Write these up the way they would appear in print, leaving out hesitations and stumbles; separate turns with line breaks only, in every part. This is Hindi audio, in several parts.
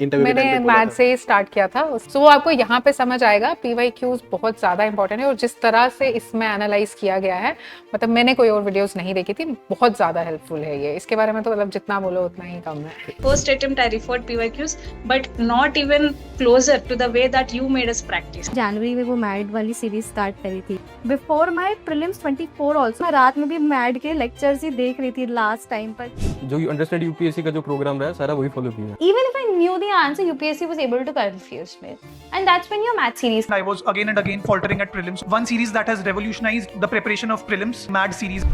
इंटरव्यू के
मैंने
टाइम पे बोला
मैथ
था।
से ही स्टार्ट किया था, सो वो आपको यहाँ पे समझ आएगा PYQs बहुत ज़्यादा इंपॉर्टेंट है और जिस तरह से इसमें एनालाइज किया गया है, मतलब मैंने कोई और वीडियोस नहीं देखी थी, बहुत ज़्यादा हेल्पफुल है ये। इसके बारे में तो मतलब जितना बोलो उतना ही कम है।
First attempt I referred PYQs, but not even closer to the way that you made us practice.
जनवरी में वो मैड वाली सीरीज स्टार्ट करी थी। बिफोर माई प्रीलिम्स 24 ऑल्सो मैं रात में भी मैड के लेक्चर्स ही देख रही थी लास्ट टाइम पर।
जो अंडरस्टैंड यूपीएससी का जो प्रोग्राम रहा है सारा वही फॉलो किया।
Even if I knew the answer, UPSC was able to confuse me, and that's when your math series.
I was again and again faltering at prelims. One series that has revolutionized the preparation of prelims, MAD series.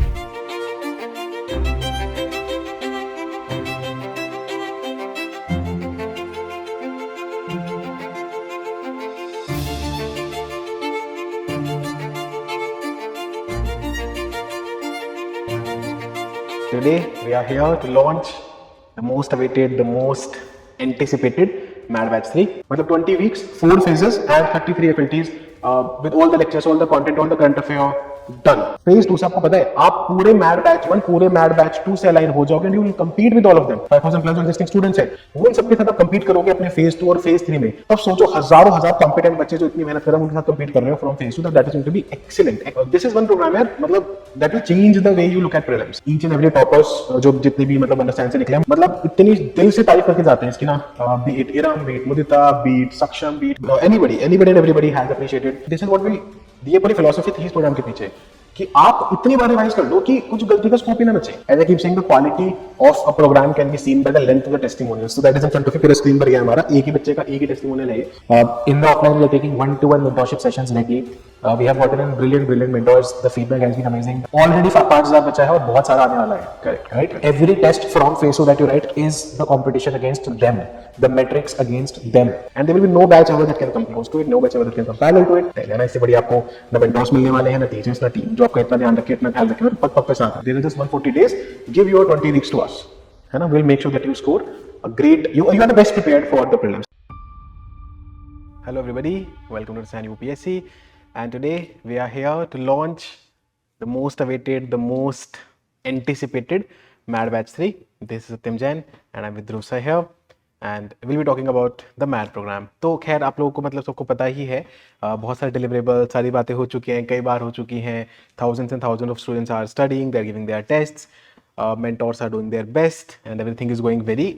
Today we are here to launch the most awaited, the most anticipated MAD Batch 3. मतलब 20 weeks, 4 phases and 33 FLTs with all the lectures, all the content, all the current affair done. Phase 2 से आपको पता है आप पूरे MAD Batch 1, पूरे MAD Batch 2 से अलाइन हो जाओगे and you will compete with all of them. 5000 plus existing students है, वो इन सबके साथ आप compete करोगे अपने phase 2 और phase 3 में। तब सोचो हजारों हजार competent बच्चे जो इतनी मेहनत कर रहे हैं उनके साथ compete कर रहे हो from phase 2, that is going to be excellent. This is one program यार, मतलब that will change the way you look at prelims. Each and every toppers जो जितने भी मतलब understand से निकले, मतलब इतनी दिल से तारीफ करके जाते हैं इसकी ना, be it Iram, be it Mudita, be it Saksham, be it anybody and everybody has appreciated. This is what we, ये पूरी philosophy थी इस प्रोग्राम के पीछे कि आप इतनी बार रिवाइज कर दो कि कुछ गलती का स्कोप ही ना बचे। As I keep saying, the quality of a program can be seen by the length of the testimonials. So that is in front of you. फिर स्क्रीन पर गया हमारा एक ही बच्चे का एक ही टेस्टिमोनियल है। In the offline we are taking 1-to-1 mentorship sessions lately. We have gotten in brilliant mentors. The feedback has been amazing. Already 5000 बचा है और बहुत सारा आने वाला है। Correct, right? Every test from phase 2 that you write is the competition against them, the metrics against them, and there will be no batch ever that can come close to it, no batch ever that can come parallel to it. ना इससे बड़ी आपको न mentors मिलने वाले हैं, ना teachers, ना team जो आपका इतना ध्यान रखे, इतना ख्याल रखे और पग पे साथ। There is just 140 days. Give your 20 weeks to us, है ना? We'll make sure that you score a great. You are the best prepared for the prelims. Hello everybody, welcome to San UPSC, and today we are here to launch the most awaited, the most anticipated MAD Batch 3. This is Satyam Jain and I'm with Dhruv Sir here. And we'll be talking about the MAD program. तो खैर आप लोगों को मतलब सबको पता ही है, बहुत सारे deliverables, सारी बातें हो चुकी हैं, कई बार हो चुकी हैं. Thousands and thousands of students are studying, they're giving their tests, mentors are doing their best, and everything is going very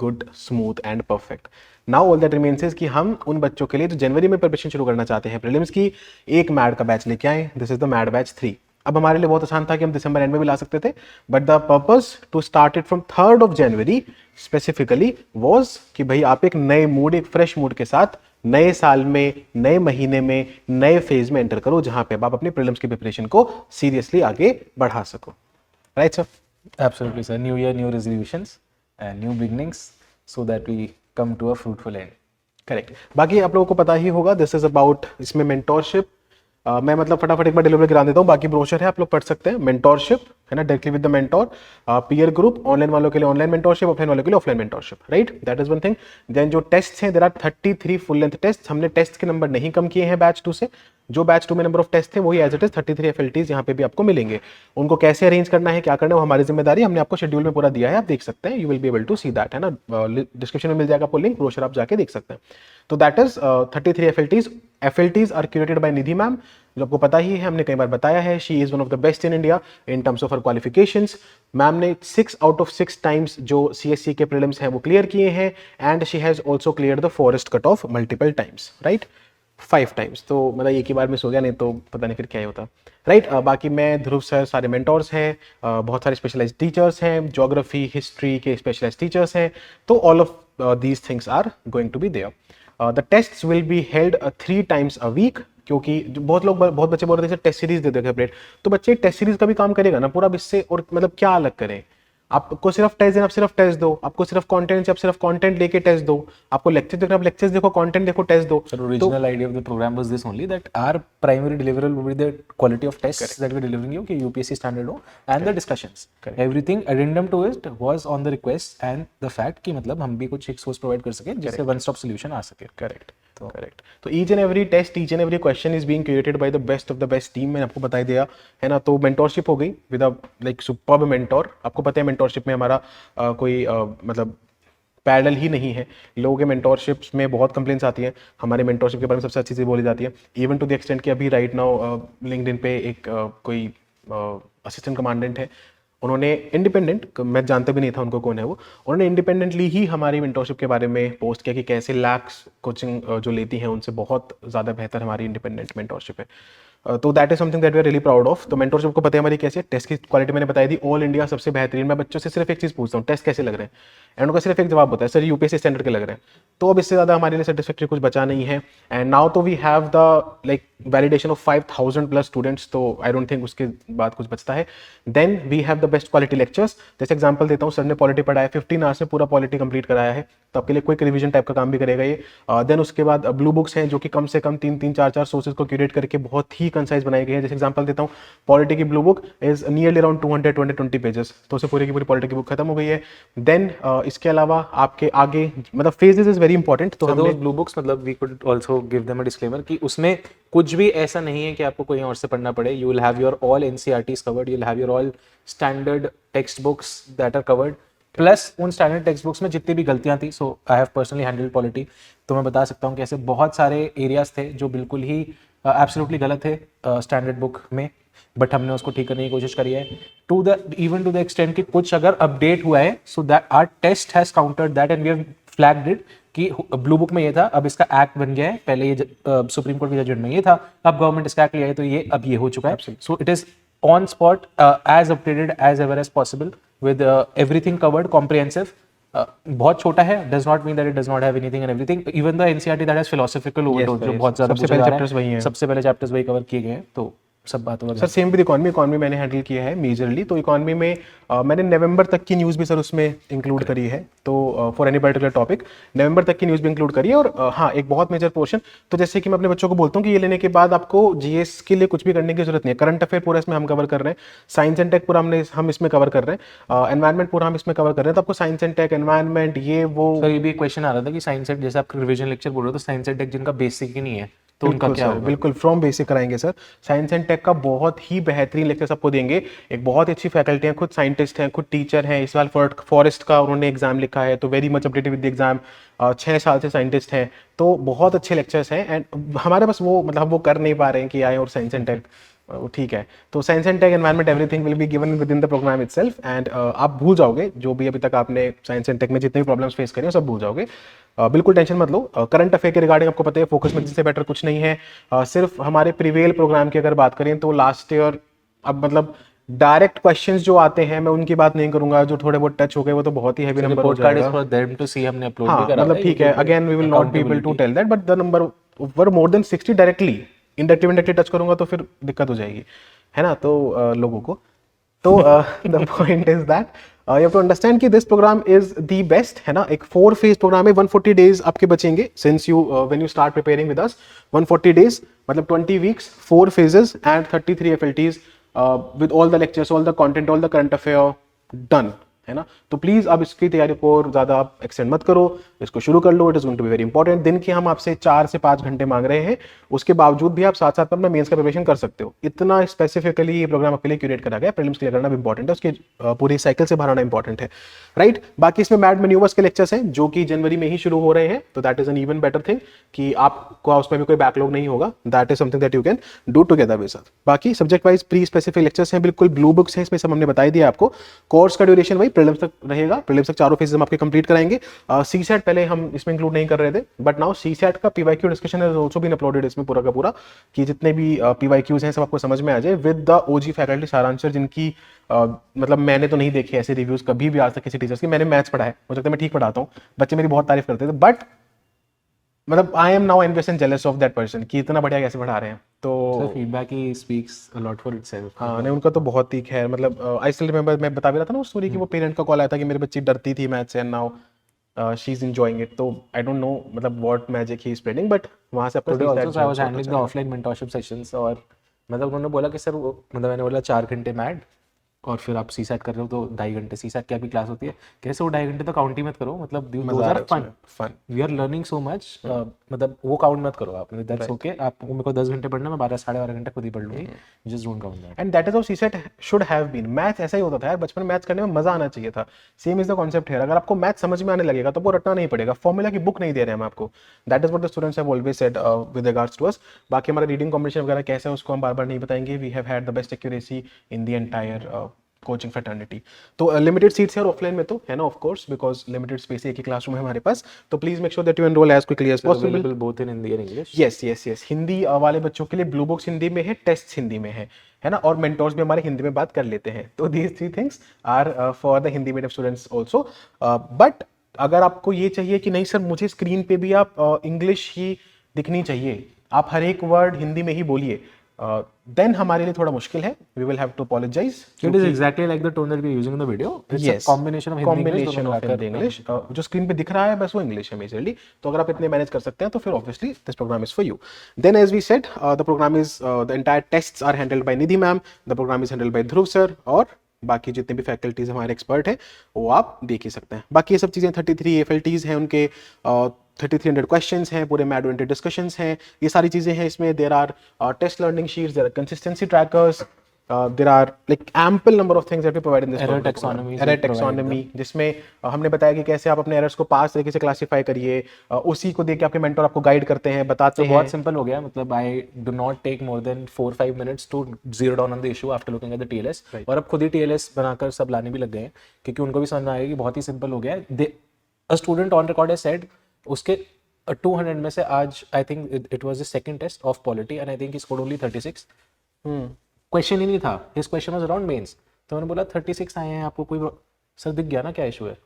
good, smooth and perfect. Now all that remains is कि हम उन बच्चों के लिए जो जनवरी में प्रिपरेशन शुरू करना चाहते हैं प्रीलिम्स की, एक मैड का बैच लेके आए. This is the mad batch 3. अब हमारे लिए बहुत आसान था कि हम दिसंबर एंड में भी ला सकते थे, but the purpose to start it from 3rd of January specifically was कि भाई आप एक नए मूड, एक फ्रेश मूड के साथ नए साल में, नए महीने में, नए फेज में एंटर करो, जहां पे आप अपने प्रीलिम्स की प्रिपरेशन को सीरियसली आगे बढ़ा सको. Right sir?
Absolutely, sir. New year, new resolutions and new beginnings so that we come to a fruitful end.
Correct. बाकी आप लोगों को पता ही होगा, दिस इज अबाउट, इसमें मेंटोरशिप, मैं मतलब फटाफट एक बार डिलीवर गिरा देता हूँ, बाकी ब्रोशर है आप लोग पढ़ सकते हैं. मेंटोरशिप है ना, directly with the mentor, peer group, online वालों के लिए ऑनलाइन मेंटोरशिप, ऑफलाइन वालों के लिए offline mentorship. Right, that is one thing. Then जो टेस्ट हैं, there are 33 full length test. हमने टेस्ट के नंबर नहीं कम किए हैं बैच 2 से. जो बैच 2 में नंबर ऑफ टेस्ट थे वही एज इट इज 33 FLTs यहाँ पे भी आपको मिलेंगे. उनको कैसे अरेंज करना है, क्या करना है, वो हमारी जिम्मेदारी. हमने आपको शेड्यूल में पूरा दिया है, आप देख सकते हैं. You will be able to see that, है ना. डिस्क्रिप्शन में मिल जाएगा आपको लिंक, ब्रोशर आप जाके देख सकते हैं. तो that is 33 FLTs. FLTs are curated by Nidhi ma'am, जो आपको पता ही है, हमने कई बार बताया है. She is one of the best in India in terms of her qualifications. Ma'am ने 6 out of 6 टाइम्स जो CSC के प्रीलिम्स हैं वो क्लियर किए हैं, and she has also clear the forest cut off multiple times. Right, 5 times. तो मतलब एक ही बार मिस हो गया, नहीं तो पता नहीं फिर क्या ही होता. राइट, बाकी मैं, ध्रुव सर, सारे मेंटोर्स हैं, बहुत सारे स्पेशलाइज्ड टीचर्स हैं, ज्योग्राफी, हिस्ट्री के स्पेशलाइज्ड टीचर्स हैं. तो all of these things are going to be there. The tests will be held 3 times a week, क्योंकि बहुत बच्चे बोल रहे थे टेस्ट सीरीज दे दो सेपरेट. तो बच्चे टेस्ट सीरीज का भी काम करेगा ना पूरा इससे, और मतलब क्या अलग करें. आपको सिर्फ टेस्ट देना, आप सिर्फ टेस्ट दो. आपको सिर्फ कंटेंट, आप सिर्फ कंटेंट लेके टेस्ट दो. आपको लेक्चर देखना, आप लेक्चर्स देखो, कंटेंट देखो, टेस्ट दो.
So the original idea of the program was this only, that our primary deliverable will be the quality of tests that we're delivering you, कि UPSC standard हो, and the discussions. Everything addendum to it was on the request and the fact कि मतलब हम भी कुछ एक सोर्स प्रोवाइड कर सके जिससे वन स्टॉप सोल्यूशन आ सके.
करेक्ट. करेक्ट. तो each and every test, each and every question is being curated by the best of the best team. मैंने आपको बता दिया है ना. तो मेंटोरशिप हो गई with a like superb mentor. आपको पता है मेंटोरशिप में हमारा कोई मतलब पैरेलल ही नहीं है। लोगों के मेंटोरशिप्स में बहुत कंप्लेंट्स आती हैं, हमारे मेंटोरशिप के बारे में सबसे अच्छी चीज़ बोली जाती है, इवन टू द एक्सटेंट कि अभी राइट नाउ लिंक्डइन पे एक कोई असिस्टेंट कमांडेंट है, उन्होंने इंडिपेंडेंट, मैं जानता भी नहीं था उनको कौन है वो, उन्होंने इंडिपेंडेंटली ही हमारी मेंटोरशिप के बारे में पोस्ट किया कि कैसे लैक्स कोचिंग जो लेती हैं उनसे बहुत ज़्यादा बेहतर हमारी इंडिपेंडेंट मेंटोरशिप है। तो that is something that we are really proud of. तो मेंटोरशिप को पता है हमारी कैसे, टेस्ट की क्वालिटी मैंने बताई थी, ऑल इंडिया सबसे बेहतरीन। मैं बच्चों से सिर्फ एक चीज़ पूछता हूँ, टेस्ट कैसे लग रहे हैं, एंड उनका सिर्फ एक जवाब होता है, सर यूपीएससी स्टैंडर्ड के लग रहे हैं। तो अब इससे ज़्यादा हमारे लिए सेटिस्फैक्ट्री कुछ बचा नहीं है। एंड नाउ तो we have the like validation of 5000 plus students, तो आई डोंट थिंक उसके बाद कुछ बचता है। Then we have the best quality lectures. जैसे एग्जाम्पल देता हूँ, सर ने पॉलिटी पढ़ाया, 15 आवर्स में पूरा पॉलिटी कंप्लीट कराया है, तो आपके लिए क्विक रिवीजन टाइप का काम भी करेगा ये। देन उसके बाद ब्लू बुक्स हैं जो कि कम से कम 3-4 सोर्सेज को क्यूरेट करके बहुत ही कंसाइज बनाई गई है। जैसे एग्जांपल देता हूँ, पॉलिटी की blue book is nearly around 220 pages, तो उसे पूरी की पूरी पॉलिटी की बुक खत्म हो गई है। देन इसके अलावा आपके आगे मतलब फेजेस इज वेरी इंपॉर्टेंट। तो हमने
ब्लू बुक्स मतलब we could also give them a disclaimer कि उसमें कुछ भी ऐसा नहीं है कि आपको कोई और से पढ़ना पड़े। You will have your all NCERTs covered, you will have your all standard text books that are covered, plus उन स्टैंडर्ड टेक्स्ट बुक्स में जितनी भी गलतियां थी, so I have personally handled polity, तो मैं बता सकता हूँ कि ऐसे बहुत सारे एरियाज थे जो बिल्कुल ही एब्सोल्युटली गलत थे स्टैंडर्ड बुक में, बट हमने उसको ठीक करने की कोशिश करी है to the even to the extent कि कुछ अगर अपडेट हुआ है, so that our test has countered that and we have flagged it कि ब्लू बुक में ये था, अब इसका एक्ट बन गया है, पहले ये सुप्रीम कोर्ट की जजमेंट में ये था, अब गवर्नमेंट इसका एक्ट लिया है, तो ये अब ये हो चुका है। So it is on spot, as updated as ever as possible with everything covered, comprehensive. बहुत छोटा है, does not mean that it does not have anything and everything. Even the NCERT that has philosophical overtones, जो बहुत ज़्यादा
सबसे पहले चैप्टर्स वही हैं,
सबसे पहले चैप्टर्स वही कवर किए गए हैं, तो सब बात होगा।
सर सेम विद इकोनॉमी मैंने हैंडल किया है मेजरली। तो इकोनॉमी में मैंने नवंबर तक की न्यूज़ भी सर उसमें इंक्लूड करी है, तो फॉर एनी पर्टिकुलर टॉपिक नवंबर तक की न्यूज़ भी इंक्लूड करी है। और हाँ, एक बहुत मेजर पोर्शन, तो जैसे कि मैं अपने बच्चों को बोलता हूँ कि ये लेने के बाद आपको जीएस के लिए कुछ भी करने की जरूरत नहीं है। करंट अफेयर पूरा इसमें हम कवर कर रहे हैं, साइंस एंड टेक पूरा हम इसमें कवर कर रहे हैं, एनवायरमेंट पूरा हम इसमें कवर कर रहे हैं। तो आपको साइंस एंड टेक, एनवायरमेंट, ये वो।
सर ये भी एक क्वेश्चन आ रहा था कि साइंस एंड, जैसे आप रिवीजन लेक्चर बोल रहे हो, तो साइंस एंड टेक जिनका बेसिक ही नहीं है तो उनका क्या होगा?
बिल्कुल फ्रॉम बेसिक कराएंगे सर। साइंस एंड टेक का बहुत ही बेहतरीन लेक्चर आपको देंगे। एक बहुत अच्छी फैकल्टी है, खुद साइंटिस्ट हैं, खुद टीचर हैं, इस साल फॉरेस्ट का उन्होंने एग्जाम लिखा है, तो very much updated with the exam. 6 साल से साइंटिस्ट हैं, तो बहुत अच्छे लेक्चर्स हैं। एंड हमारे पास वो मतलब वो कर नहीं पा रहे हैं कि आए और साइंस एंड टेक, ठीक है। तो science and tech, environment, everything will be given within the programme itself. एंड आप भूल जाओगे जो भी अभी तक आपने साइंस एंड टेक में जितने भी प्रॉब्लम्स फेस करे सब भूल जाओगे। बिल्कुल टेंशन मत लो। करंट अफेयर के रिगार्डिंग आपको पता है फोकस में जिससे बेटर कुछ नहीं है। सिर्फ हमारे प्रीवेल प्रोग्राम की अगर बात करें तो लास्ट ईयर, अब मतलब डायरेक्ट क्वेश्चंस जो आते हैं मैं उनकी बात नहीं करूंगा, जो थोड़े बहुत टच हो गए वो तो बहुत ही हैवी नंबर हो जाएगा।
फॉर देम टू सी, हमने अपलोड
हाँ,
भी करा
मतलब ठीक है, again we will not be able to tell that, but the number were more than 60 directly. Indirectly touch करूंगा तो फिर दिक्कत हो जाएगी, है ना। तो लोगों को तो the point is that you have to understand कि this programme is the best, है ना। एक 4 फेज प्रोग्राम है, 140 डेज आपके बचेंगे since you when you start preparing with us. 140 days मतलब 20 weeks, 4 phases and 33 FLTs with all the lectures, all the content, all the current affair done, है ना। तो प्लीज अब इसकी तैयारी को और ज्यादा आप एक्सटेंड मत करो, इसको शुरू कर लो। It is going to be very important. दिन के हम आपसे 4 से 5 घंटे मांग रहे हैं, उसके बावजूद भी आप साथ साथ अपना मेंस का प्रिपरेशन कर सकते हो। इतना स्पेसिफिकली ये प्रोग्राम आपके लिए क्यूरेट करा गया। प्रीलिम्स क्लियर करना भी इंपॉर्टेंट है, उसके पूरी साइकिल से बाहर आना इंपॉर्टेंट है, राइट। बाकी इसमें मैड मैन्यूवर्स के लेक्चर्स हैं जो कि जनवरी में ही शुरू हो रहे हैं, तो that is an even better thing कि आपको उसमें भी कोई बैकलॉग नहीं होगा। That is something that you can do together with us. बाकी subject wise pre specific lectures हैं, बिल्कुल ब्लू बुक्स हैं, इसमें सब हमने बताई दिया आपको। कोर्स का ड्यूरेशन वही प्रीलिम्स तक रहेगा, प्रीलिम्स तक 4 फेजेस हम आपके कंप्लीट कराएंगे। सीसैट पहले हम इसमें इंक्लूड नहीं कर रहे थे, बट नाउ सीसैट का PYQ discussion has also been uploaded इसमें पूरा का पूरा, कि जितने भी पीवाईक्यूज हैं सब आपको समझ में आ जाए विद द ओजी फैकल्टी सारांश, जिनकी मतलब मैंने तो नहीं देखे ऐसे रिव्यूज कभी भी आज तक किसी टीचर्स की। मैंने मैथ्स पढ़ा है, हो सकता है मैं ठीक पढ़ाता हूँ, बच्चे मेरी बहुत तारीफ करते थे, बट मतलब I am now envious and jealous of that person कि इतना बढ़िया कैसे पढ़ा रहे हैं। तो
feedback he speaks a lot for itself.
हाँ नहीं, उनका तो बहुत ही खैर, मतलब आई स्टिल रिमेंबर, मैं बता भी रहा था ना उस स्टोरी की, वो पेरेंट का कॉल आया था कि मेरी बच्ची डरती थी मैथ से and now she is enjoying it. तो आई डोंट नो मतलब what magic he is spreading, but वहां से
today also I was handling the offline mentorship sessions, और मतलब उन्होंने बोला कि सर मतलब मैंने बोला 4 घंटे मैड और फिर आप CSAT कर रहे हो तो 2.5 घंटे CSAT की आपकी क्लास होती है, कैसे वो 2.5 घंटे तो काउंट ही मत करो, मतलब
मजा आ रहा है उसमें, fun.
We are learning so much, मतलब वो काउंट मत करो आप, दैट्स ओके, आप मेरे को 10 घंटे पढ़ना, मैं 12-12.5 घंटे खुद ही पढ़ लूंगी, just don't count that.
And that is how CSAT should have been. Maths ऐसा ही होता था यार, बचपन में मैथ्स करने में मजा आना चाहिए था। सेम इज द कॉन्सेप्ट है, अगर आपको मैथ्स समझ में आने लगेगा तो वो रटना नहीं पड़ेगा, फॉर्मूला की बुक नहीं दे रहे हैं हम आपको। That is what the students have always said with regards to us. बाकी हमारा रीडिंग कॉम्पिटिशन वगैरह कैसा है उसको हम बार बार नहीं बताएंगे। We have had the best accuracy in the entire coaching fraternity. तो लिमिटेड सीट्स है और ऑफलाइन में तो है ना, of course, because limited space है, एक ही क्लासरूम है हमारे पास। तो please make sure that you enrol as quickly as possible.
Available both in Hindi and English.
Yes Hindi वाले बच्चों के लिए ब्लू बुक्स हिंदी में है, टेस्ट हिंदी में है ना, और मेंटोर्स भी हमारे हिंदी में बात कर लेते हैं। तो these 3 things are for the Hindi medium students also. But अगर आपको ये चाहिए कि नहीं सर मुझे स्क्रीन पे भी आप इंग्लिश ही दिखनी चाहिए, आप हर एक वर्ड हिंदी में ही बोलिए, देन हमारे लिए थोड़ा मुश्किल है। We will have to apologise.
It is exactly like the tone that we are using in the video, it's a combination of Hindi
English. जो स्क्रीन पे दिख रहा है बस वो इंग्लिश है मेजरली। तो अगर आप इतने मैनेज कर सकते हैं तो फिर obviously this programme is for you. Then as we said the programme is the entire tests are handled by Nidhi ma'am, the programme is handled by Dhruv sir, और बाकी जितने भी फैकल्टीज हमारे एक्सपर्ट हैं वो आप देख ही सकते हैं। बाकी ये सब चीज़ें 33 FLTs हैं उनके, 3300 क्वेश्चंस हैं, पूरे मैड ओरिएंटेड डिस्कशंस हैं, ये सारी चीज़ें हैं इसमें। There are test learning sheets, there are consistency trackers, there are like ample number of things that we provide in this
Error taxonomy
error taxonomy, जिसमें हमने बताया कि कैसे आप अपने एरर्स को 5 तरीके से क्लासीफाई करिए, उसी को देख के आपके मेंटर आपको गाइड करते हैं, बताते
तो
हैं।
बहुत सिंपल हो गया, मतलब I do not take more than 4-5 minutes to zero down on the issue after looking at the TLS। और अब खुद ही TLS बनाकर सब लाने भी लग गए हैं, क्योंकि उनको भी समझ में आएगा कि बहुत ही सिंपल हो गया है। A student on record has said उसके 200 में से आज I think it was the second test of polity and I think he scored only 36। Question ही नहीं था, his question was around mains. तो मैंने बोला 36 आए हैं, आपको कोई सर दिख गया ना क्या इशू है,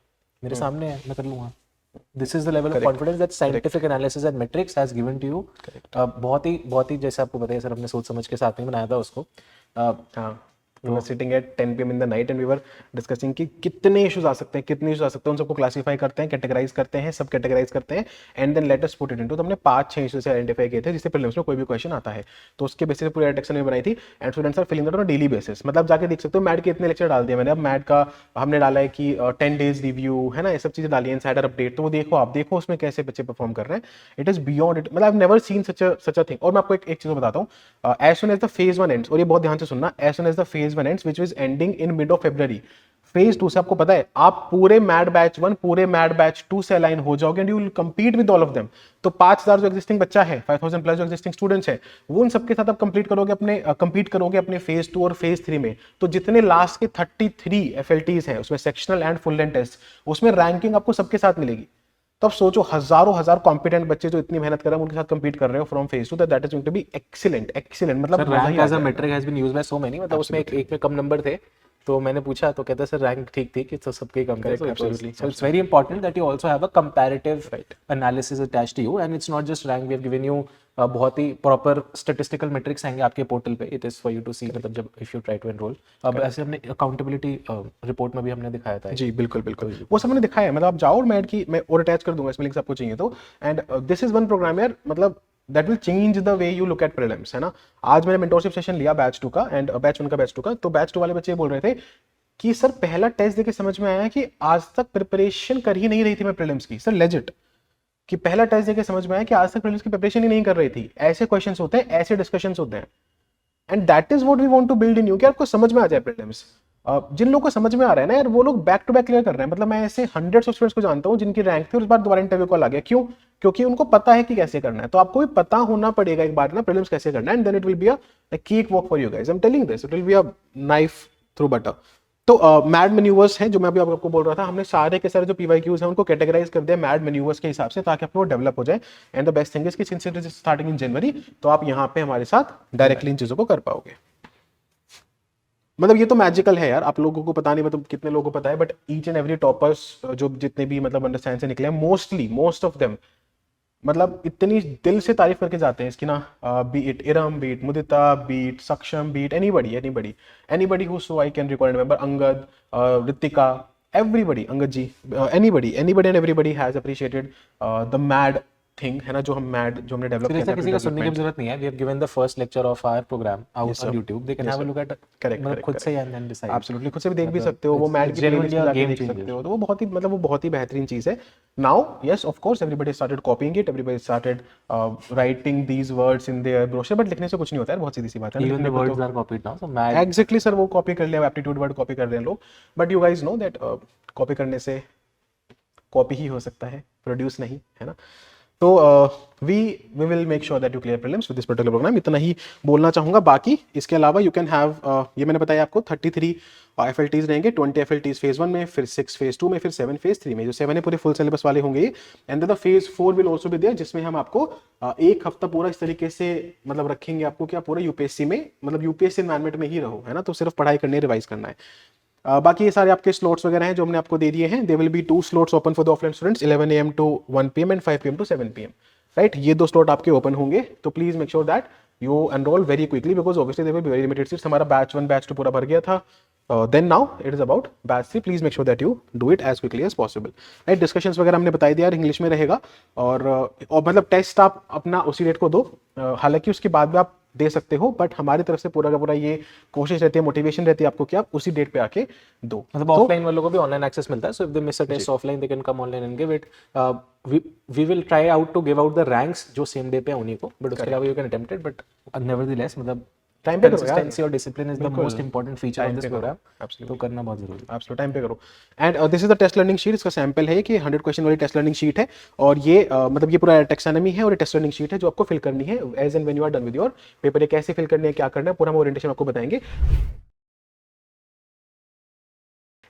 मेरे सामने है, मैं कर लूंगा। This is the level of confidence that scientific analysis and metrics has given to you. बहुत ही जैसे आपको बताया सर, हमने सोच समझ के साथ में बनाया था उसको।
हाँ, we were sitting at 10 PM in the night and we were discussing कि कितने इश्यूज आ सकते हैं, कितने इश्यूज आ सकते हैं, उन सबको क्लासीफाई करते हैं, कैटेगराइज करते हैं, सब कैटेगराइज करते हैं, and then let us put it into. तो हमने 5-6 इश्यूज आइडेंटिफाई किए थे जिससे प्रीलिम्स में कोई भी क्वेश्चन आता है, तो उसके बेसिस पे पूरी टेक्सन में बनाई थी। And students are filling that on daily basis, मतलब जाके देख सकते हो मैड के इतने लेक्चर डाल दिए मैंने। अब मैड का हमने डाला है कि 10 डेज रिव्यू है ना, ये सब चीजें डाली है, इनसाइडर अपडेट, तो वो देखो, आप देखो उसमें कैसे बच्चे परफॉर्म कर रहे हैं। इट इज बियॉन्ड इट, मतलब I have never seen such a thing. और मैं आपको एक चीज बताता हूँ, as soon as the phase 1 ends, और ये बहुत ध्यान से सुनना, as soon as the phase 1 ends which was ending in mid of February, phase 2 से आपको पता है आप पूरे मैड बैच 1 पूरे मैड बैच 2 से अलाइन हो जाओगे and you will compete with all of them. तो 5000 जो एग्जिस्टिंग बच्चा है, 5000 प्लस जो एग्जिस्टिंग स्टूडेंट्स हैं, वो उन सबके साथ आप कंप्लीट करोगे कंपीट करोगे अपने फेज 2 और फेज 3 में। तो जितने लास्ट के 33 FLTs हैं उसमें sectional and full length test, उसमें रैंकिंग आपको सबके साथ मिलेगी। तो अब सोचो हजार कॉम्पिटेंट बच्चे जो इतनी मेहनत कर रहे हैं उनके साथ कंपीट कर रहे हो from phase 2, that is going to be excellent. मतलब
rank as a metric has been used by so many, मतलब उसमें एक में कम नंबर थे, तो मैंने पूछा तो कहता सर रैंक ठीक थी कि तो सबके कम थे। So it's very important that you also have a comparative analysis attached to you, and it's not just rank. We have given you बहुत ही proper statistical metrics आएंगे आपके पोर्टल पे, it is for you to see, मतलब जब if you try to enroll। अब ऐसे हमने accountability रिपोर्ट में भी हमने दिखाया था।
जी बिल्कुल वो सब मैंने दिखाया है, मतलब आप जाओ और मैड की मैं और अटैच कर दूंगा इसमें लिंक्स आपको चाहिए तो। And this is one program यार, मतलब that will change the way you look at prelims, है ना। आज मैंने मेंटोरशिप सेशन लिया बैच 2 का, एंड बैच 1 का बैच 2 का, तो बैच 2 वाले बच्चे बोल रहे थे कि सर पहला टेस्ट देके समझ में आया कि आज तक प्रिपरेशन कर ही नहीं रही थी मैं प्रीलिम्स की। सर लेजिट कि पहला टेस्ट देके समझ में आया कि आज तक प्रीलिम्स की प्रिपरेशन ही नहीं कर रही थी। ऐसे क्वेश्चंस होते हैं, ऐसे डिस्कशंस होते हैं, and that is what we want to build in you, कि आपको समझ में आ जाए प्रीलिम्स। जिन लोगों को समझ में आ रहा है ना यार, वो लोग बैक टू बैक क्लियर कर रहे हैं। मतलब मैं ऐसे हंड्रेड्स ऑफ स्टूडेंट्स को जानता हूँ जिनकी रैंक थी और उस बार दोबारा इंटरव्यू कॉल आ गया। क्यों? क्योंकि उनको पता है कि कैसे करना है। तो आपको भी पता होना पड़ेगा एक बार ना प्रीलिम्स कैसे करना है, and then it will be a cake walk for you guys. I am telling this, it will be a knife through butter. तो मैड मैन्यूवर्स हैं जो मैं अभी आपको बोल रहा था, हमने सारे के सारे जो PYQs हैं उनको कैटेगराइज कर दिया मैड मैन्यूवर्स के हिसाब से, ताकि आपको डेवलप हो जाए। And the best thing is कि since it is starting in January, तो आप यहाँ पे हमारे साथ डायरेक्टली इन चीजों को कर पाओगे। मतलब ये तो मैजिकल है यार, आप लोगों को पता नहीं मतलब कितने लोगों को पता है, but each and every toppers जो जितने भी मतलब अंडरस्टैंड से निकले हैं, मोस्ट ऑफ देम मतलब इतनी दिल से तारीफ करके जाते हैं इसकी ना, be it Iram, be it Mudita, be it Saksham, be it anybody who so I can recall remember, Angad, Ritika, everybody, Angad ji, anybody and everybody has appreciated the mad thing है ना, जो हम मैड जो हमने डेवलप
फिर
किया
ऐसा
था
किसी का सुनने की
development।
जरूरत नहीं है. We have given the first lecture of our program out
Yes,
on
sir.
YouTube. They can
Yes,
have a
sir.
look at
Correct,
मतलब
correct,
खुद
correct.
से and then decide.
एब्सोल्युटली, खुद से भी देख भी
मतलब
सकते हो, वो
it's
मैड की
genuinely
प्लेलिस्ट
a
जाके
game
देख
changer.
सकते हो, तो वो बहुत ही मतलब वो बहुत ही बेहतरीन चीज़ है. Now yes of course everybody started कॉपिंग it, everybody started writing these words in their brochure, but लिखने से कुछ नहीं होता है, बहुत सीधी सी बात है.
Even the words are copied now. So mad.
Exactly sir, वो कॉपी कर लिया, एप्टीट्यूड वर्ड कॉपी कर रहे हैं लोग, but you guys know that copy करने से कॉपी ही हो सकता है, प्रोड्यूस नहीं, है ना. तो we will make sure that you clear prelims with this particular program. इतना ही बोलना चाहूँगा. बाकी इसके अलावा यू कैन हैव, ये मैंने बताया आपको 33 FLTs रहेंगे, 20 FLTs फेज 1 में, फिर 6 फेज 2 में, फिर 7 फेज 3 में. जो 7 है पूरे फुल सिलेबस वाले होंगे, and the phase 4 will also be there, जिसमें हम आपको एक हफ्ता पूरा इस तरीके से मतलब रखेंगे आपको कि आप पूरा यूपीएससी में मतलब यूपीएससी एनवायरमेंट में ही रहो, है ना. तो सिर्फ पढ़ाई करनी है, रिवाइज करना है. बाकी ये सारे आपके स्लॉट्स वगैरह हैं जो हमने आपको दे दिए हैं. They will be 2 slots open for the offline students, 11 AM to 1 PM and 5 PM to 7 PM. Right, ये 2 स्लॉट आपके ओपन होंगे. तो please make sure that you enroll very quickly, because obviously there will be very limited seats. हमारा बैच 1 बैच 2 पूरा भर गया था. Then now it is about batch 3. Please make sure that you do it as quickly as possible. Right, discussions वगैरह हमने बताई दिया, इंग्लिश में रहेगा, और मतलब टेस्ट आप अपना उसी डेट को दो. हालांकि उसके बाद में आप दे सकते हो, बट हमारी तरफ से पूरा का पूरा ये कोशिश रहती है, मोटिवेशन रहती है आपको कि आप उसी डेट पे आके दो.
मतलब ऑफलाइन वालों को भी ऑनलाइन एक्सेस मिलता है. So if they miss a test offline, they can come online and give it. We will try out to give out the ranks जो सेम डे पे उन्हीं को, बट उसके अलावा you can attempt it, but nevertheless मतलब
टाइम पे करो यार.
कंसिस्टेंसी और डिसिप्लिन इज द
बिल्कुल.
Most important feature of
Time
this
पे करो.
प्रोग्राम.
Absolutely.
तो करना बहुत जरूरी है.
आप टाइम पे करो. And this is the test learning sheet. इसका सैंपल है कि 100 क्वेश्चन वाली टेस्ट लर्निंग शीट है, और ये मतलब ये पूरा टेक्सोनॉमी है और ये टेस्ट लर्निंग शीट है जो आपको फिल करनी है as and when you are done with your paper. ये कैसे फिल करनी है, क्या करना है, पूरा हम ओरिएंटेशन आपको बताएंगे.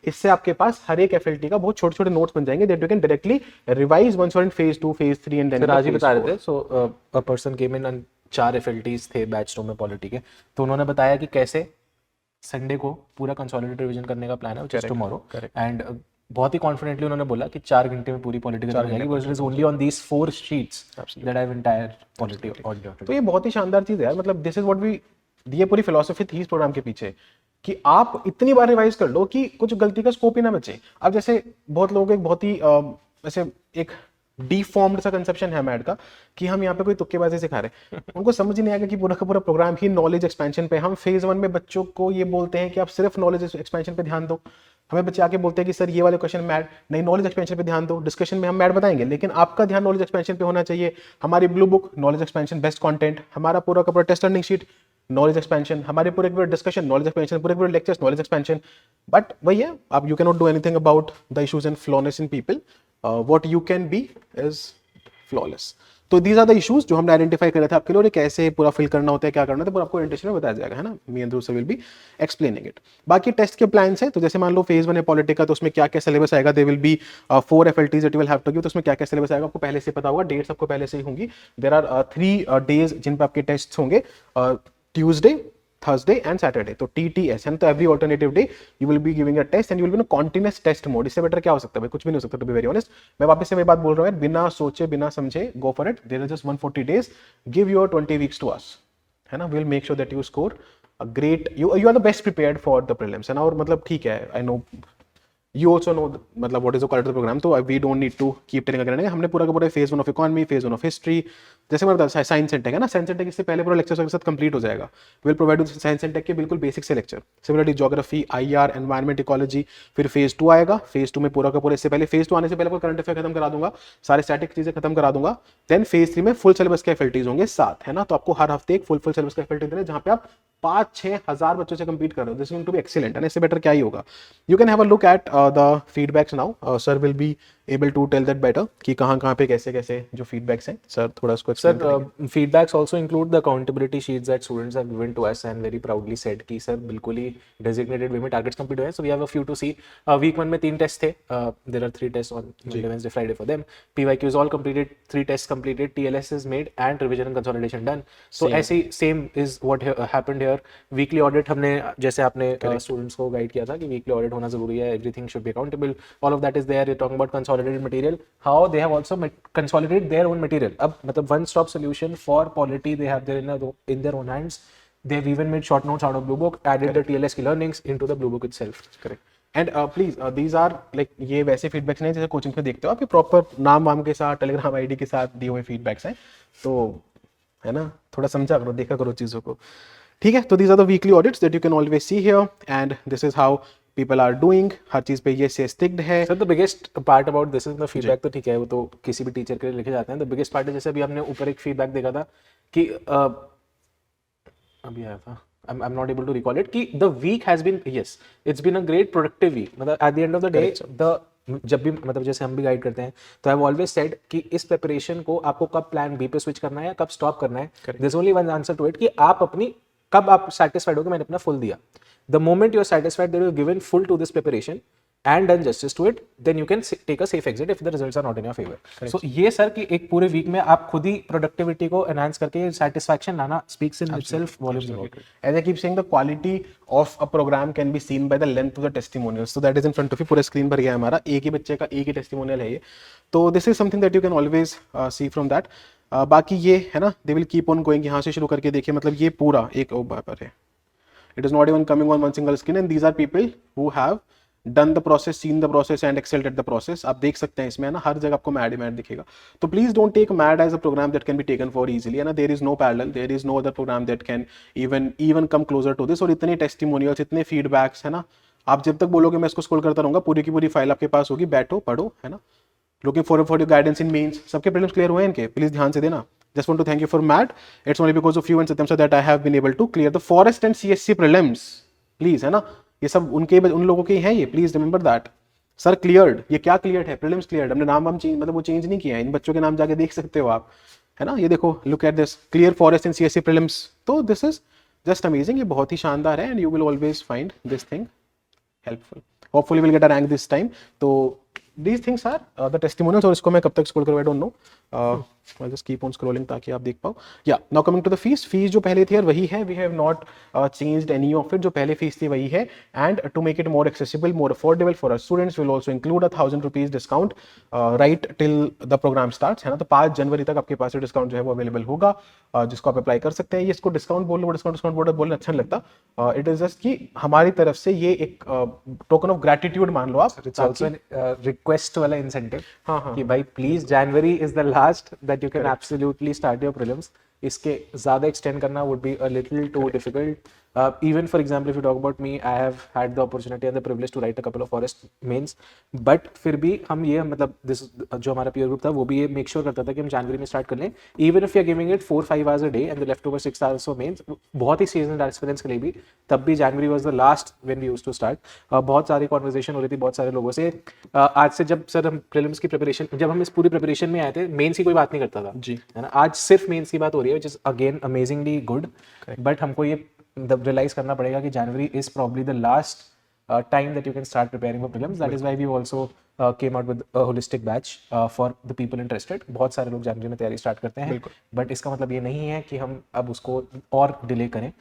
इससे आपके पास हर एक एफएलटी का बहुत छोटे छोटे नोट्स बन जाएंगे that you can directly revise once you are in phase 2 phase 3 and then.
Sir आज ही बता रहे थे. So a person came in and 4 FLTs थे बैच 2 में पॉलिटी के. तो उन्होंने बताया कि कैसे संडे को पूरा कंसोलिडेटेड रिवीजन करने का प्लान है, व्हिच इज टुमारो. एंड बहुत ही कॉन्फिडेंटली उन्होंने बोला कि 4 घंटे में पूरी पॉलिटी हो जाएगी, because it is only on these 4 sheets that I have entire polity audio.
तो ये बहुत ही शानदार चीज है यार. मतलब दिस इज व्हाट वी, ये पूरी फिलॉसफी थी इस प्रोग्राम के पीछे कि आप इतनी बार रिवाइज कर लो कि कुछ गलती का स्कोप ही ना बचे. अब जैसे बहुत लोगों को एक बहुत ही वैसे एक डिफॉर्म्ड सा कंसेप्शन है मैड का कि हम यहाँ पे कोई तुक्केबाजी सिखा रहे हैं. उनको समझ ही नहीं आएगा कि पूरा का पूरा प्रोग्राम ही नॉलेज एक्सपेंशन पे. हम फेज 1 में बच्चों को ये बोलते हैं कि आप सिर्फ नॉलेज एक्सपेंशन पे ध्यान दो. हमें बच्चे आके बोलते हैं कि सर ये वाले क्वेश्चन मैड नहीं, नॉलेज एक्सपेंशन पे ध्यान दो. डिस्कशन में हम मैड बताएंगे, लेकिन आपका ध्यान नॉलेज एक्सपेंशन पे होना चाहिए. हमारी blue book knowledge expansion best content, हमारा पूरा का पूरा test learning sheet knowledge expansion, हमारे पूरे पूरे डिस्कशन नॉलेज एक्सपेंशन, पूरे पूरे लेक्चर्स नॉलेज एक्सपेंशन. बट वही है, आप you can not do anything about the issues and flawness in people. What you can be is flawless. तो दीज आर द इश्यूज जो हमने आइडेंटिफाई करे थे आपके लिए, और ये कैसे पूरा फिल करना होता है, क्या करना है, तो पूरा आपको ओरिएंटेशन में बताया जाएगा, है ना. Me and sir will be explaining it. बाकी टेस्ट के प्लान्स हैं. तो जैसे मान लो फेज 1 है पॉलिटी का, तो उसमें क्या क्या सिलेबस आएगा. They will be 4 FLTs that you will have to give. तो उसमें क्या क्या सिलेबस आएगा आपको पहले से पता होगा, डेट्स आपको पहले से ही होंगी. देयर आर 3 डेज जिन पे आपके टेस्ट होंगे, ट्यूसडे, Thursday and Saturday. तो TTS है ना. तो every alternative day you will be giving a test and you will be in a continuous test mode. इससे बेटर क्या हो सकता है भाई, कुछ भी नहीं हो सकता, to be very honest. मैं वापस से वही बात बोल रहा हूँ यार, बिना सोचे बिना समझे go for it. There are just 140 days. Give your 20 weeks to us, है ना. We'll make sure that you score a great, you are the best prepared for the prelims, है ना. और मतलब ठीक है, I know you also know मतलब what is the quality of the program. तो we don't need to keep telling again. हमने पूरा का पूरा phase 1 of economy, phase 1 of history, जैसे मैं बताया साइंस एंड टेक है ना. साइंस एंड टेक इससे पहले पूरा लेक्चर के साथ कंप्लीट हो जाएगा. Will provide science and tech के बिल्कुल बेसिक से lecture. Similarly geography, IR, environment, ecology. फिर फेज 2 आएगा. फेज 2 में पूरा का पूरा, इससे पहले फेज 2 आने से पहले पूरा करंट अफेयर खत्म करा दूंगा, सारे स्टैटिक चीजें खत्म करा दूंगा. देन फेज 3 में फुल सिलेबस के FLTs होंगे 7, है ना. तो आपको हर हफ्ते एक फुल सिलेबस का FLT देना, जहां पे आप 5-6 हजार बच्चों से कंपीट कर रहे हो. This is going to be excellent, and इससे बेटर क्या ही होगा. You can have a look at the feedbacks now. Sir will be able to tell that better कि कहाँ पे कैसे कैसे जो फीडबैक्स हैं. सर थोड़ा उसको explain करेंगे.
feedbacks also include the accountability sheets that students have given to us and very proudly said कि सर बिल्कुल ही designated way में targets complete हुए हैं. So we have a few to see. Week 1 में 3 tests थे. There are 3 tests on Monday, Wednesday, Friday for them. PYQ is all completed, 3 tests completed, TLS is made and revision and consolidation done. So ऐसे same is what happened here. Weekly audit हमने जैसे आपने students को guide किया था कि weekly audit होना जरूरी है. Everything should be accountable. All of that is there. You're talking about consolidated material. How they have also consolidated their own material. अब मतलब one stop solution for polity they have there in their own hands. They've even made short notes out of Blue Book, added the TLS key learnings into the Blue Book itself.
Correct. And please these are like ये वैसे फीडबैक्स नहीं जैसे कोचिंग पे देखते हो आप, ये प्रॉपर नाम वाम के साथ टेलीग्राम आईडी के साथ दिए हुए फीडबैक्स हैं, तो है ना, थोड़ा समझा करो, देखा करो चीज़ों को, ठीक है। तो these are the weekly audits that you can always see here, and this is how people are doing, हर चीज़ पे ये से स्टिक्ड है।
Sir the biggest part about this is the feedback, तो ठीक है वो तो किसी भी टीचर के लिए लिखे जाते हैं। द बिगेस्ट पार्ट है जैसे अभी हमने ऊपर एक फीडबैक देखा था कि अभी आया था, I'm not able to recall it, कि the week has been, yes, it's been a great productive week, मतलब at the end of the day जब भी मतलब जैसे हम भी गाइड करते हैं तो आई हैव ऑलवेज सेड कि इस प्रिपरेशन को आपको कब प्लान बी पे स्विच करना है या कब स्टॉप करना है, there is only one answer to it, कि आप अपनी कब आप सेटिस्फाइड हो कि मैंने अपना फुल दिया। The moment you are satisfied that you have given full to this preparation and done justice to it, then you can take a safe exit if the results are not in your favor. So ये सर कि एक पूरे वीक में आप खुद ही प्रोडक्टिविटी को एनहांस करके सेटिस्फैक्शन लाना speaks in itself volumes about it.
As I keep saying, the quality of a program can be seen by the length of the testimonials. So that is in front of you, पूरा स्क्रीन भर गया है हमारा, एक ही बच्चे का एक ही टेस्टिमोनियल है ये, तो this is something that you can always see from that. बाकी ये है ना, they will keep on going, यहाँ से शुरू करके देखिए, मतलब ये पूरा एक बार है, it is not even coming on one single screen, and these are people who have done the process, seen the process and excelled at the process. आप देख सकते हैं इसमें है ना, हर जगह आपको मैड ही मैड दिखेगा। तो please don't take MAD as a program that can be taken for easily, है ना, there is no parallel, there is no other program that can even come closer to this. और इतने टेस्टिमोनियल्स, इतने फीडबैक्स, है ना, आप जब तक बोलोगे मैं इसको स्क्रॉल करता रहूंगा, पूरी की पूरी फाइल आपके पास होगी, बैठो पढ़ो, है ना, looking for your guidance in mains. सबके प्रीलिम्स क्लियर हुए हैं इनके, प्लीज ध्यान से देना। Just want to thank you for MAT. It's only because of you and Satyam sir that I have been able to clear the forest and CSC prelims. Please, है ना, ये सब उन लोगों के हैं ये, please remember that. Sir cleared, ये क्या क्लियर्ड है, प्रीलिम्स क्लियर्ड, हमने नाम चेंज, मतलब वो चेंज नहीं किया है, इन बच्चों के नाम जाके देख सकते हो आप, है ना, ये देखो, look at this, clear forest in CSC prelims. तो दिस इज जस्ट अमेजिंग, ये बहुत ही शानदार है, and you will always find this thing helpful. Hopefully will get a rank this time. तो these things are the testimonials, और इसको मैं कब तक स्क्रॉल करूँ, I don't know, I'll just keep on scrolling ताकि आप देख पाओ। Yeah, now coming to the fees जो पहले थी यार वही है, we have not changed any of it, जो पहले फीस थी वही है, and to make it more accessible, more affordable for our students, we'll also include 1,000 rupees discount right till the program starts, है ना। तो 5 जनवरी तक आपके पास डिस्काउंट जो है वो अवेलेबल होगा, जिसको आप अप्लाई कर सकते हैं। ये इसको डिस्काउंट बोल लो, डिस्काउंट बोलना अच्छा नहीं लगता, इट इज जस्ट कि हमारी तरफ से ये एक टोकन ऑफ ग्रेटिट्यूड मान लो आप।
It's also a request वाला इंसेंटिव,
हाँ।
कि भाई please January is the last that you can absolutely start your prelims. इसके ज़्यादा एक्सटेंड करना would be a little too difficult. Even for example, if you talk about me, I have had the opportunity and the privilege to write a couple of forest mains, but फिर भी हम ये मतलब this जो हमारा peer group था वो भी ये make sure करता था कि हम जनवरी में start कर लें, even if we are giving it 4-5 hours a day and the leftover 6 hours for mains, बहुत ही seasonal aspirants के लिए भी तब भी जनवरी was the last when we used to start। बहुत सारी conversation हो रही थी बहुत सारे लोगों से। आज से जब सर हम prelims की preparation, जब हम इस पूरी preparation में आए थे, mains की कोई बात नहीं करता था
जी, है
ना, आज सिर्फ mains की बात हो रही है, which is again amazingly good, but हमको ये realize करना पड़ेगा कि January is probably the last time that you can start preparing for prelims. That is why we also came out with a holistic batch for the people interested. बहुत सारे लोग January में तैयारी start करते हैं, but इसका मतलब ये नहीं है कि हम अब उसको और delay करें।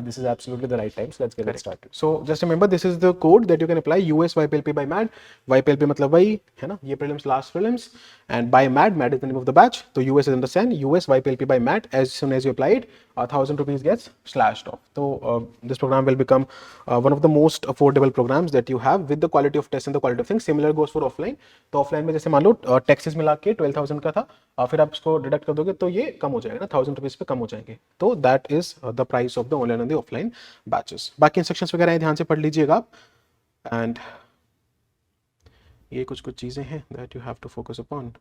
This is absolutely the right time, so let's get it started.
So just remember, this is the code that you can apply, US YPLP by MAD। YPLP मतलब वही है ना, ये prelims last prelims, and by MAD is the name of the batch, तो US is understand, US YPLP by MAD, as soon as you apply it, 1,000 rupees gets slashed off। So this program will become one of the most affordable programs that you have with the quality of test and the quality of things। Similar goes for offline। तो ऑफलाइन में जैसे मान लो टैक्सेस मिला के 12,000 का था, फिर आप इसको डिडक्ट कर दोगे तो ये कम हो जाएगा ना, 1,000 रुपीज पे कम हो जाएंगे। तो that is the price of the online and the offline batches. बाकी इंस्ट्रक्शंस वगैरह हैं, ध्यान से पढ़ लीजिएगा आप, एंड ये कुछ चीज़ें हैं that you have to focus upon.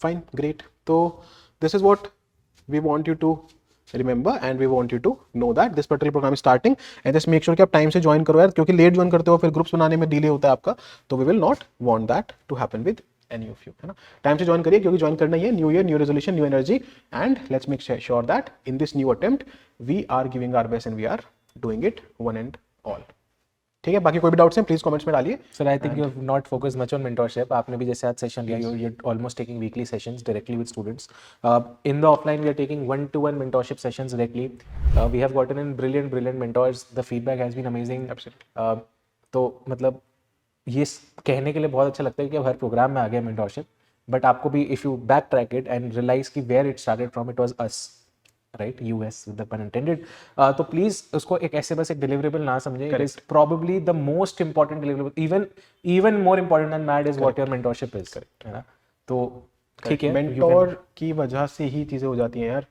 Fine, great. तो this is what we want you to remember and we want you to know that this particular program is starting, and just make sure कि आप टाइम से ज्वाइन करो यार, क्योंकि लेट ज्वाइन करते हो फिर ग्रुप्स बनाने में डिले होता है आपका, तो we will not want that to happen with any of you, है ना। टाइम से ज्वाइन करिए, क्योंकि ज्वाइन करना ही है, new year new resolution new energy, and let's make sure that in this new attempt we are giving our best and we are doing it one and all. ठीक है, बाकी कोई भी डाउट्स हैं प्लीज कमेंट्स में डालिए।
Sir, I think you have not focused much on mentorship. आपने भी जैसे आज सेशन लिया, you're almost taking weekly sessions directly with students. In the offline, we are taking one-to-one mentorship sessions directly. We have gotten in brilliant mentors. The feedback has been amazing.
Absolutely.
तो मतलब ये कहने के लिए बहुत अच्छा लगता है कि अब हर प्रोग्राम में आ गया mentorship. But आपको भी if you backtrack it and realize कि where it started from, it was us. Right, US with the pun intended. तो प्लीज उसको एक ऐसे बस एक डिलीवरेबल ना समझें, it is probably the most important deliverable, even more important than MAD is what your mentorship is, है ना। तो ठीक है,
मेंटोर की वजह से ही चीजें हो जाती हैं यार,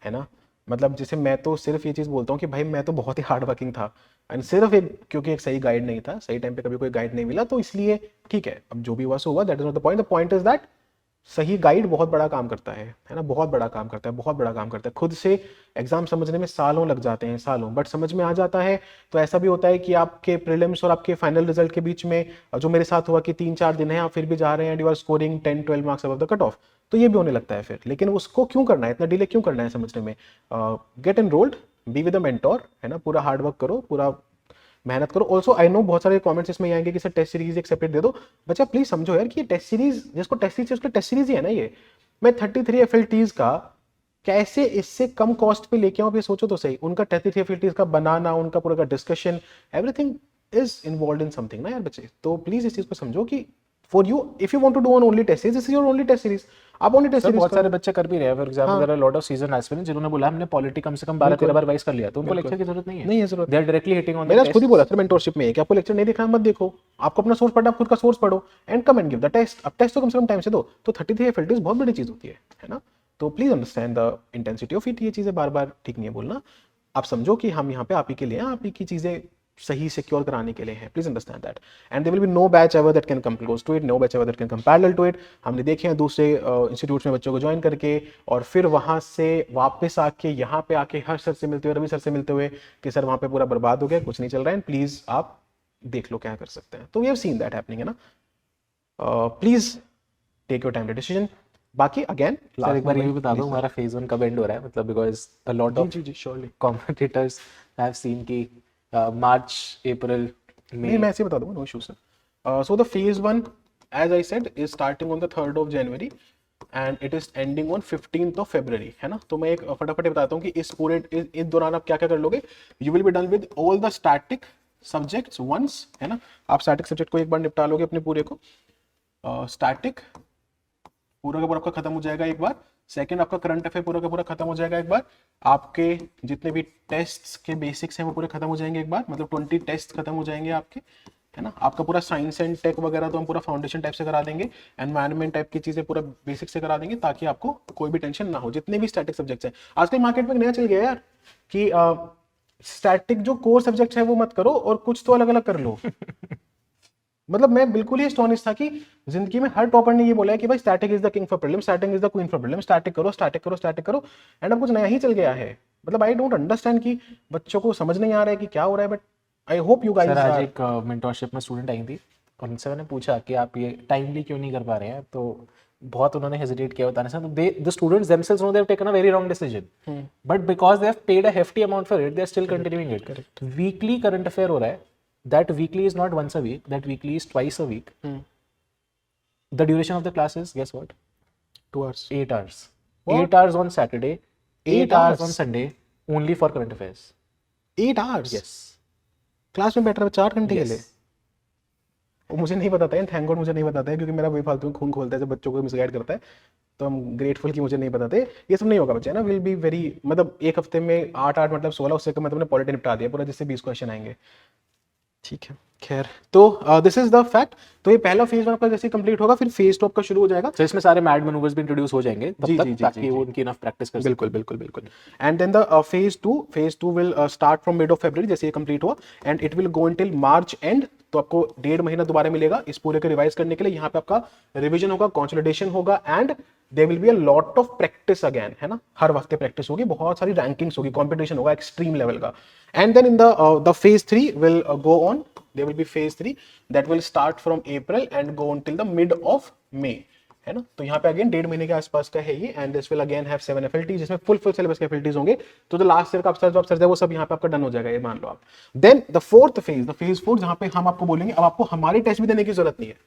है ना। मतलब जैसे मैं तो सिर्फ ये चीज बोलता हूँ कि भाई मैं तो बहुत ही हार्ड वर्किंग था, एंड सिर्फ एक क्योंकि एक सही गाइड नहीं था, सही टाइम पे कभी कोई गाइड नहीं मिला, तो इसलिए ठीक है, अब जो भी हुआ सो हुआ, that is not the point. The point is that सही गाइड बहुत बड़ा काम करता है ना, बहुत बड़ा काम करता है, बहुत बड़ा काम करता है। खुद से एग्जाम समझने में सालों लग जाते हैं, सालों, बट समझ में आ जाता है। तो ऐसा भी होता है कि आपके प्रीलिम्स और आपके फाइनल रिजल्ट के बीच में जो मेरे साथ हुआ कि 3-4 दिन है, आप फिर भी जा रहे हैं and you are scoring 10-12 marks above the cut off, तो ये भी होने लगता है फिर। लेकिन उसको क्यों करना है, इतना डिले क्यों करना है समझने में? Gate enrolled, be with a mentor, है ना, पूरा हार्ड वर्क करो, पूरा मेहनत करो। ऑल्सो आई नो बहुत सारे कमेंट्स इसमें आएंगे कि सर टेस्ट सीरीज एक सेपरेट दे दो। बच्चा प्लीज समझो यार कि ये टेस्ट सीरीज, जिसको टेस्ट सीरीज उसका टेस्ट सीरीज ही है ना। ये मैं 33 FLTs का कैसे इससे कम कॉस्ट पे लेके आऊं, आप ये सोचो तो सही। उनका 33 FLTs का बनाना, उनका पूरा का discussion, everything is involve in something ना यार बच्चे। तो प्लीज इस चीज को समझो कि for you, if you want to do on only test series, this is your only test series. आप ओनली टेस्ट सीरीज
बहुत सारे बच्चे कर भी रहे हैं। For example there are lot of season aspirants जिन्होंने बोला हमने पॉलिटी कम से कम 12-13 बार रिवाइज कर लिया, तो उनको लेक्चर की जरूरत नहीं है।
नहीं है जरूरत।
They are directly hitting on the
main
test.
खुद ही बोला सर मेंटोरशिप में है कि आपको लेक्चर नहीं देखना मत देखो, आपको अपना सोर्स पढ़ना, आप खुद का सोर्स पढ़ो and come and give the test. अब टेस्ट तो कम से कम टाइम से दो। तो 33 FLTs बहुत बड़ी चीज होती है ना। तो please understand the intensity of it. ये चीजें बार बार ठीक नहीं है बोलना। आप समझो कि हम यहाँ पे आप ही के लिए हैं, आप ही की चीजें सही सिक्योर कराने के लिए है। Please understand that. And there will be no batch ever that can come close to it, no batch ever that can come parallel to it. हमने देखे हैं दूसरे इंस्टीट्यूट्स में बच्चों को ज्वाइन करके और फिर वहां से वापस आके यहाँ पे आके हर्ष सर से मिलते हुए, रवि सर से मिलते हुए कि सर वहां पे पूरा बर्बाद हो गया, कुछ नहीं चल रहा है, प्लीज आप देख लो क्या कर सकते हैं। तो we have seen that happening, है ना। Please take your time to decision. बाकी अगेन
सर एक बार ये भी बता दो हमारा फेज 1 कब एंड हो रहा है, मतलब बिकॉज़ अ लॉट ऑफ
जी श्योरली
कॉम्पिटिटर्स हैव सीन कि मार्च अप्रैल
नहीं,
में।
मैं ऐसे बता दूंगा, no issue sir. So the phase 1 as I said is starting on the 3rd of January and it is ending on 15th of February, है ना। तो मैं एक फटाफट बताता हूँ कि इस पूरे इस दौरान आप क्या क्या कर लोगे। You will be done with all the static subjects once, है ना। आप स्टैटिक सब्जेक्ट को एक बार निपटा लोगे अपने पूरे को। स्टैटिक पूरा का पूरा आपका खत्म हो जाएगा एक बार। सेकंड, आपका करंट अफेयर पूरा का पूरा खत्म हो जाएगा एक बार। आपके जितने भी टेस्ट्स के बेसिक्स हैं वो पूरे खत्म हो जाएंगे एक बार, मतलब 20 टेस्ट खत्म हो जाएंगे आपके, है ना। आपका पूरा साइंस एंड टेक वगैरह तो हम पूरा फाउंडेशन टाइप से करा देंगे, एनवायरनमेंट टाइप की चीजें पूरा बेसिक से करा देंगे, ताकि आपको कोई भी टेंशन ना हो। जितने भी स्टैटिक सब्जेक्ट्स हैं, आजकल मार्केट में नया चल गया यार कि स्टैटिक जो कोर सब्जेक्ट है वो मत करो और कुछ तो अलग अलग कर लो। मतलब मैं बिल्कुल ही एस्टोनिश था कि जिंदगी में हर टॉपर ने ये बोला है कि भाई static is the king for prelims, static is the queen for prelims, static करो, स्टैटिक करो, स्टैटिक करो। एंड अब कुछ नया ही चल गया है। मतलब आई डोंट अंडरस्टैंड कि बच्चों को समझ नहीं आ रहा है कि क्या हो रहा है, but I hope you guys.
Sir आज एक मेंटोरशिप में स्टूडेंट आई थी और उनसे मैंने पूछा कि आप ये टाइमली क्यों नहीं कर पा रहे हैं, तो बहुत उन्होंने हेजिटेट किया बताने से। तो the students themselves know they have taken a very wrong decision, but because they have paid a hefty amount for it, they are still continuing it. Weekly current affair हो रहा है, that weekly is not once a week, that weekly is twice a week. The duration of the class is, guess what?
2 hours,
8 hours.
What?
8 hours on Saturday, 8 hours on Sunday, only for current affairs.
8 hours?
Yes.
Class में बैठ रहा है 4 घंटे के
Yes.
लिए। वो मुझे नहीं पता था, थैंक गॉड मुझे नहीं पता था, क्योंकि मेरा वही फालतू में खून खोलता है जब बच्चों को मिसगाइड करता है। तो हम ग्रेटफुल कि मुझे नहीं पता थे। ये सब नहीं होगा बच्चे, है ना। विल बी वेरी, मतलब एक हफ्ते में 8 मतलब 16, उससे कम मतलब पॉलिटी निपटा दिया पूरा, जिससे 20 क्वेश्चन आएंगे। ठीक है, खैर। तो दिस इज द फैक्ट। तो ये पहला फेज 1 आपका जैसे कंप्लीट होगा, फिर फेज 2 आपका शुरू हो जाएगा।
So इसमें सारे मैड मैनूवर्स भी इंट्रोड्यूस हो जाएंगे तब
जी,
तक,
जी, जी,
ताकि
जी,
वो
जी।
उनकी इनफ प्रैक्टिस कर
बिल्कुल बिल्कुल बिल्कुल। And then the phase 2 will start from mid of February, जैसे ये कंप्लीट हुआ, and it will go till March end. तो आपको 1.5 महीना दोबारा मिलेगा इस पूरे को रिवाइज करने के लिए। यहाँ पे आपका रिवीजन होगा, कंसोलिडेशन होगा, and there will be a lot of practice again, है ना। हर हफ्ते प्रैक्टिस होगी, बहुत सारी रैंकिंग्स होगी, कंपटीशन होगा एक्सट्रीम लेवल का। And then in the phase 3 will go on, there will be phase 3 that will start from April and go until the mid of May, है ना। तो यहाँ पे अगेन 1.5 महीने के आसपास का है ये, and this will again have 7 FLTs, जिसमें फुल सिलेबस के FLTs होंगे। तो जो लास्ट ईयर का सर्च है वो सब यहाँ पे आपका डन हो जाएगा, ये मान लो आप। Then the fourth phase, the phase 4, जहाँ पे हम आपको बोलेंगे अब आपको हमारी टेस्ट भी देने की जरूरत नहीं है।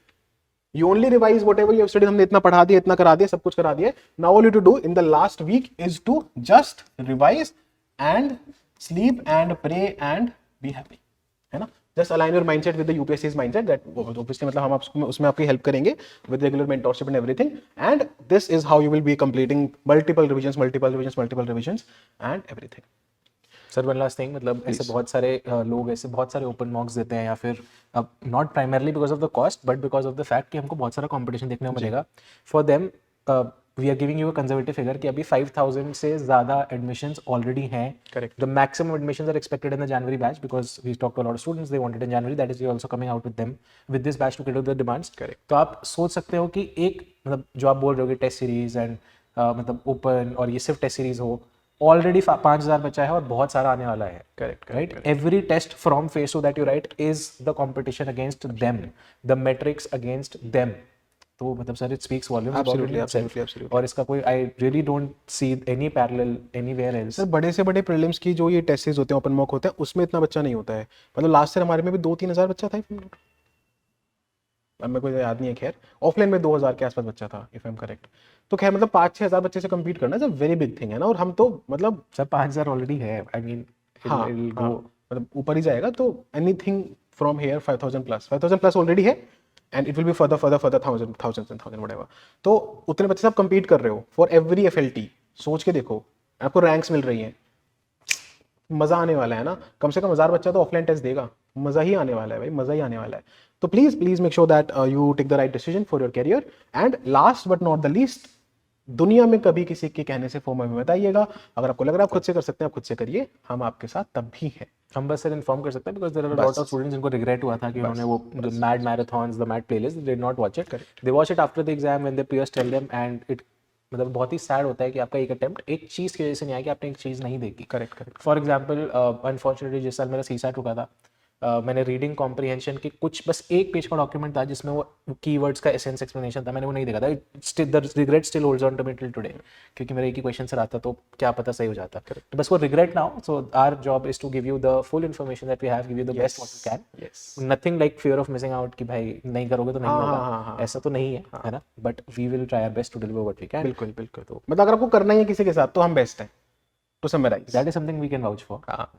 You only revise whatever you have studied. हमने इतना पढ़ा दिया, इतना करा दिया, सब कुछ करा दिया। Now all you to do in the last week is to just revise and sleep and pray and be happy, है ना। Just align your mindset with the UPSC's mindset that obviously मतलब हम आपको उसमें आपकी हेल्प करेंगे with regular mentorship and everything, and this is how you will be completing multiple revisions and everything.
Sir one last thing, मतलब ऐसे बहुत सारे लोग ऐसे बहुत सारे ओपन मॉक्स देते हैं, या फिर not primarily because of the cost but because of the fact कि हमको बहुत सारा कंपटीशन देखने को मिलेगा. For them we are giving you a conservative figure कि अभी 5000 से ज़्यादा एडमिशंस ऑलरेडी हैं.
Correct.
The maximum admissions are expected in the January batch because we talk to a lot of students, they wanted in January, that is we also coming out with them with this batch to cater the demands.
Correct.
तो आप सोच सकते हो कि एक मतलब जो आप बोल रहे हो कि टेस्ट सीरीज एंड मतलब ओपन और ये सिर्फ टेस्ट सीरीज हो, ऑलरेडी 5000 बचा है और बहुत सारा आने वाला है.
Correct.
Right? Every test from phase 2 that you write is the competition against them, the metrics against them. तो मतलब sir it speaks volumes about
Absolutely,
it itself.
absolutely, absolutely.
और इसका कोई I really don't see any parallel anywhere else.
Sir बड़े से बड़े प्रीलिम्स की जो ये टेस्ट होते हैं, ओपन मॉक होते हैं, उसमें इतना बच्चा नहीं होता है. मतलब लास्ट ईयर हमारे में भी 2-3 हज़ार बच्चा था. अब मेरे को याद नहीं है, खैर ऑफलाइन में 2000 के आसपास बच्चा था इफ आई एम करेक्ट. तो खैर मतलब 5-6 हज़ार बच्चे से कम्पीट करना is a very big thing है ना. और हम तो मतलब
सर 5000 ऑलरेडी है. I mean
हाँ,
it'll
हाँ,
go.
मतलब ऊपर ही जाएगा. तो anything from here 5000 plus already है, and it will be further thousands whatever. तो उतने बच्चे सब कंपीट कर रहे हो फॉर एवरी एफएलटी. सोच के देखो, आपको रैंक्स मिल रही हैं, मजा आने वाला है ना. कम से कम 1000 बच्चा तो ऑफलाइन टेस्ट देगा, मजा ही आने वाला है भाई, मजा ही आने वाला है. तो please make sure that you take the right decision for your career. And last but not the least, दुनिया में कभी किसी के कहने से फॉर्म में बताइएगा. अगर आपको लग रहा है आप खुद से कर सकते हैं, आप खुद से करिए, हम आपके साथ तब भी हैं.
हम बस सर इन्फॉर्म कर सकते हैं because there are lot of students जिनको रिग्रेट हुआ था कि उन्होंने वो the mad marathons, the mad playlist, they did not watch it. They watch it after the exam when the peers tell them, and it मतलब बहुत ही सैड होता है कि आपका एक अटेम्प्ट एक चीज़ की वजह से नहीं आया कि आपने एक चीज़ नहीं देखी.
करेक्ट.
फॉर एग्जाम्पल अनफॉर्चुनेटली जिस साल मेरा सीसैट रुका था, मैंने रीडिंग कॉम्प्रीहेंशन की कुछ बस एक पेज का डॉक्यूमेंट था जिसमें वो कीवर्ड्स का एसेंस एक्सप्लेनेशन था, मैंने वो नहीं देखा था. The regret still holds on to me till today, क्योंकि मेरा एक ही क्वेश्चन सर आता तो क्या पता सही हो जाता. तो बस वो रिग्रेट ना हो. So our job is to give you the full information that we have, give you the best what we can.
Yes.
Nothing like fear of missing out कि भाई नहीं करोगे तो नहीं
हाँ,
होगा, ऐसा तो नहीं है ना. But we will try our best to deliver what we can.
बिल्कुल. तो मतलब अगर आपको करना ही है किसी के साथ तो हम बेस्ट हैं. To summarize,
that is something we can vouch for.
हाँ,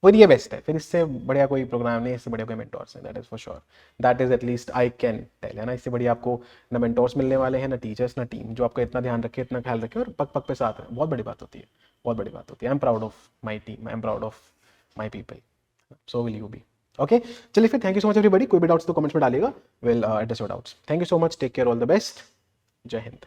फिर ये बेस्ट है. फिर इससे बढ़िया कोई प्रोग्राम नहीं, इससे बढ़िया कोई मेंटोर्स हैं. That is for sure. That is at least I can tell, है ना. इससे बढ़िया आपको ना मेंटोर्स मिलने वाले हैं, ना टीचर्स, ना टीम जो आपका इतना ध्यान रखे, इतना ख्याल रखे और पग पग पे साथ रहे. बहुत बड़ी बात होती है. I am proud of my team, I am proud of my people. So will you be. Okay, चलिए फिर thank you so much everybody. कोई भी डाउट्स तो कमेंट्स में डालिएगा, will address your doubts. Thank you so much, take care, all the best. जय हिंद.